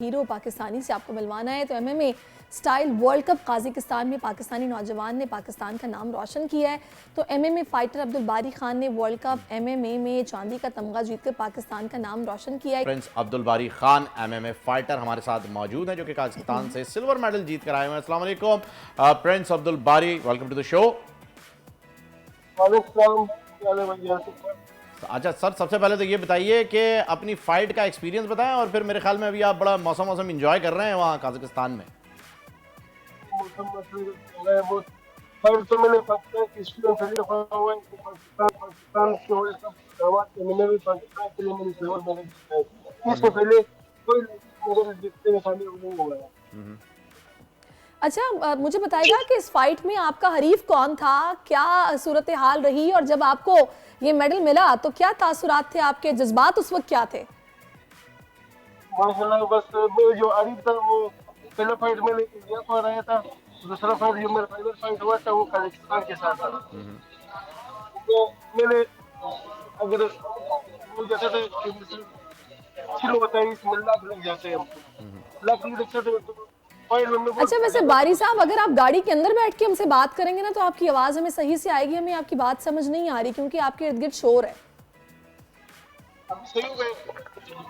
Hero Pakistani से आपको मिलवाना है। तो एमएमए स्टाइल वर्ल्ड कप काज़िकिस्तान में पाकिस्तानी नौजवान ने पाकिस्तान का नाम रोशन किया है। तो एमएमए फाइटर अब्दुल बारी खान ने वर्ल्ड कप एमएमए में चांदी का तमगा जीतकर पाकिस्तान का नाम रोशन किया है। प्रिंस अब्दुल बारी खान एमएमए फाइटर हमारे साथ मौजूद हैं जो कि पाकिस्तान से सिल्वर मेडल जीत कर आए हुए हैं। अस्सलाम वालेकुम प्रिंस अब्दुल बारी, वेलकम टू द शो। अच्छा सर, सबसे पहले तो ये बताइए कि अपनी फाइट का एक्सपीरियंस बताएं और फिर मेरे ख्याल में अभी आप बड़ा मौसम एंजॉय कर रहे हैं वहाँ काजाकिस्तान में। फाइट तो मैंने पाकिस्तान के वर्ल्ड कप पाकिस्तान के लिए मैंने सिल्वर मेडल जीता है। इससे पहले कोई मेडल जीतने में शामिल नहीं हुआ है। अच्छा, मुझे बताइएगा कि इस फाइट में आपका हरीफ कौन था, क्या सूरत हाल रही और जब आपको ये मेडल मिला तो क्या तासुरात थे, आपके जज्बात उस वक्त क्या थे? माशाल्लाह, बस मेरा जो हरीफ था वो पहला फाइट मैंने इंडिया को हराया था, दूसरा फाइट जो मेरा फाइनल फाइट हुआ था वो कजाकिस्तान के साथ था। तो मैंने अगर मुझे कहते थे किलो होता है इसमें लाख लग जाते हैं हमको, लाख लग जाते हैं तो अच्छा, वैसे बारी साहब अगर आप गाड़ी के अंदर बैठ के हमसे बात करेंगे ना तो आपकी आवाज हमें सही से आएगी, हमें आपकी बात समझ नहीं आ रही क्योंकि आपके इर्द गिर्द शोर है।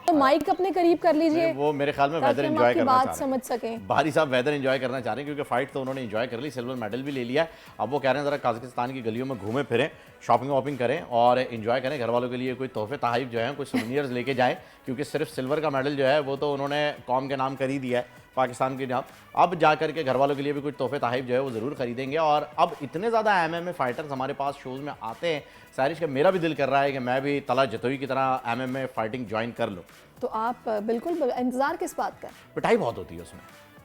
तो माइक अपने करीब कर लीजिए, वो मेरे ख्याल में वेदर एंजॉय करना बात समझ सकें। बारी साहब वेदर एंजॉय करना चाह रहे हैं क्योंकि फाइट तो उन्होंने एंजॉय कर ली, सिल्वर मेडल भी ले लिया है। अब वो कह रहे हैं ज़रा काजाकिस्तान की गलियों में घूमें फिरें, शॉपिंग वॉपिंग करें और एंजॉय करें। घर वालों के लिए कोई तोहफे तहाइफ जो हैं, कोई सोवेनियर्स लेके जाएं क्योंकि सिर्फ सिल्वर का मेडल जो है वो तो उन्होंने कौम के नाम कर ही दिया है, पाकिस्तान के नाम। अब जा करके घर वालों के लिए भी कुछ तोहफे तहाइफ जो है वो ज़रूर खरीदेंगे। और अब इतने ज़्यादा एमएमए फाइटर्स हमारे पास शोज़ में आते हैं, सारिश का मेरा भी दिल कर रहा है कि मैं भी तला जतोई की तरह एमएमए फाइटिंग ज्वाइन कर लूँ। तो आप बिल्कुल इंतजार किस बात का? पिटाई बहुत होती है उसमें।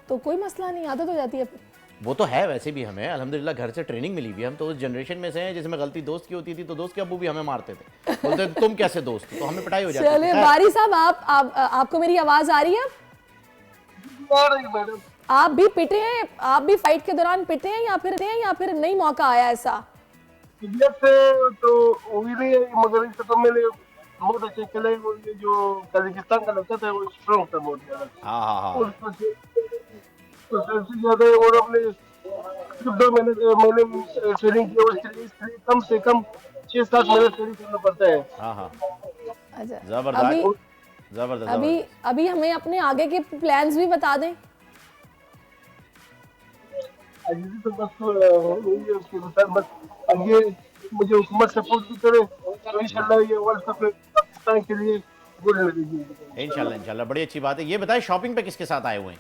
तो कोई मसला नहीं, आदत हो जाती है फिर। वो तो है, वैसे भी हमें अल्हम्दुलिल्लाह घर से ट्रेनिंग मिली हुई है। हम तो उस जनरेशन में से हैं जिसमें गलती दोस्त की होती थी तो दोस्त के अब्बू भी हमें मारते थे, बोलते तुम कैसे दोस्त, तो हमें पिटाई हो जाती है। चलिए बारी साहब, आपको मेरी आवाज आ रही है? आप भी पिटे हैं, आप भी फाइट के दौरान पिटे हैं या फिर नहीं मौका आया ऐसा? तो वही मगर इससे तो मैंने बहुत अच्छे खेले। ये जो कजाकिस्तान का लड़का था वो स्ट्रॉन्ग था बहुत ज्यादा। सबसे ज्यादा और अपने 2 महीने ट्रेनिंग की और कम से कम 6-7 महीने ट्रेनिंग करना पड़ता है। अच्छा, जबरदस्त। अभी हमें अपने आगे के प्लान्स भी बता दें। तो बस आगे मुझे हुकूमत सपोर्ट भी करे तो इंशाल्लाह ये वर्ल्ड कप पाकिस्तान के लिए गोल्ड लगेगी। इंशाल्लाह बड़ी अच्छी बात है। ये बताएं शॉपिंग पे किसके साथ आए हुए हैं?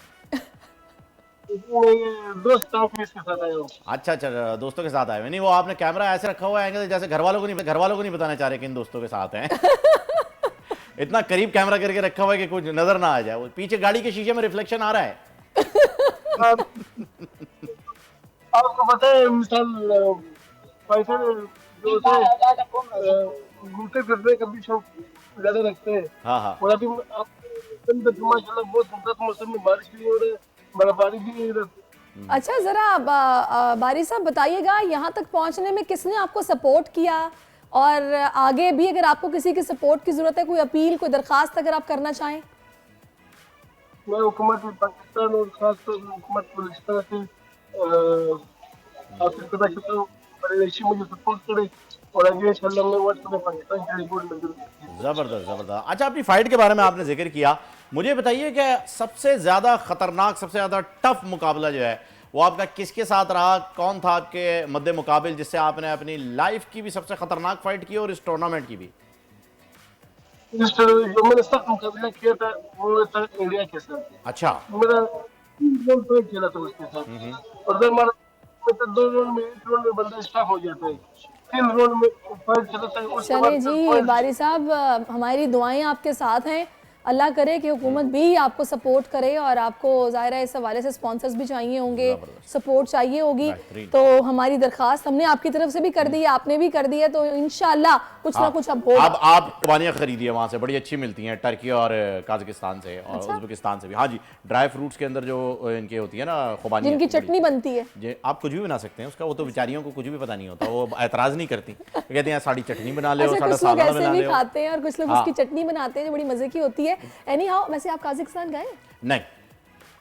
दोस्त के साथ आए हो। अच्छा, दोस्तों के साथ आए हुए। नहीं, वो आपने कैमरा ऐसे रखा हुआ है जैसे घर वालों को नहीं बताना चाह रहे कि इन दोस्तों के साथ हैं। इतना करीब कैमरा करके रखा हुआ है कि कुछ नजर ना आ जाए। वो पीछे गाड़ी के शीशे में रिफ्लेक्शन आ रहा है। आपको पता है मिसाल फाइटर जो घूमते फिरने का भी शौक ज्यादा रखते हैं। और अभी माशाल्लाह बहुत खूबसूरत मौसम में बारिश भी हो रही है, बर्फबारी भी हो रही। अच्छा, जरा बारी साहब बताइएगा यहाँ तक पहुँचने में किसने आपको सपोर्ट किया और आगे भी अगर आपको किसी की सपोर्ट की जरूरत है, कोई अपील, कोई दरखास्त अगर आप करना चाहें? मैं हुकूमत पाकिस्तान और खासतौर पर हुकूमत बलूचिस्तान से आपसे पता करता हूँ मुझे सपोर्ट करे और आगे इंशाल्लाह मैं वर्ल्ड कप पाकिस्तान के लिए गोल्ड मेडल। जबरदस्त। अच्छा, अपनी फाइट के बारे में आपने जिक्र किया, मुझे बताइए कि सबसे ज्यादा खतरनाक, सबसे ज्यादा टफ मुकाबला जो है वो आपका किसके साथ रहा? कौन था आपके मद्दे मुकाबिल जिससे आपने अपनी लाइफ की भी सबसे खतरनाक फाइट की और इस टूर्नामेंट की भी? जो मैंने सख्त मुकाबला किया था वो था इंडिया के साथ। अच्छा, मेरा 3 राउंड फाइट खेला था उसके साथ और जब हमारा 2 राउंड में 1 राउंड में बंदा स्टॉप हो जाता है, 3 राउंड में फाइट चला था। चलिए जी बारी साहब, हमारी दुआएं आपके साथ हैं। अल्लाह करे कि हुकूमत भी आपको सपोर्ट करे और आपको ज़ाहिर है इस हवाले से स्पॉन्सर्स भी चाहिए होंगे, सपोर्ट चाहिए होगी। तो हमारी दरखास्त हमने आपकी तरफ से भी कर दी है, आपने भी कर दी है, तो इंशाल्लाह कुछ ना कुछ अब होगा। अब आप कुर्बानियाँ खरीदिए वहाँ से, बड़ी अच्छी मिलती हैं टर्की और काजाकिस्तान से और उज़्बेकिस्तान से भी। हाँ जी, ड्राई फ्रूट्स के अंदर जो इनके होती है ना खुबानी, जिनकी चटनी बनती है, जी आप कुछ भी बना सकते हैं उसका। वो तो बेचारियों को कुछ भी पता नहीं होता, वो एतराज़ नहीं करती, कहते हैं साड़ी चटनी बना ले, कुछ लोग ऐसे भी खाते हैं और कुछ लोग उसकी चटनी बनाते हैं जो बड़ी मजे की होती है। एनी हाउ, वैसे आप काजाकिस्तान गए? नहीं,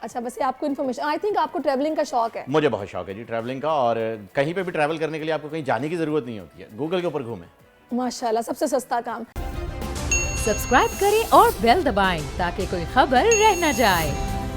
अच्छा, बस ये आपको इन्फॉर्मेशन। आई थिंक आपको ट्रैवलिंग का शौक है। मुझे बहुत शौक है जी ट्रैवलिंग का, और कहीं पे भी ट्रैवल करने के लिए आपको कहीं जाने की ज़रूरत नहीं होती है, गूगल के ऊपर घूमें। माशाल्लाह, सबसे सस्ता काम। सब्सक्राइब करें और बेल दबाएं ताकि कोई खबर रह न जाए।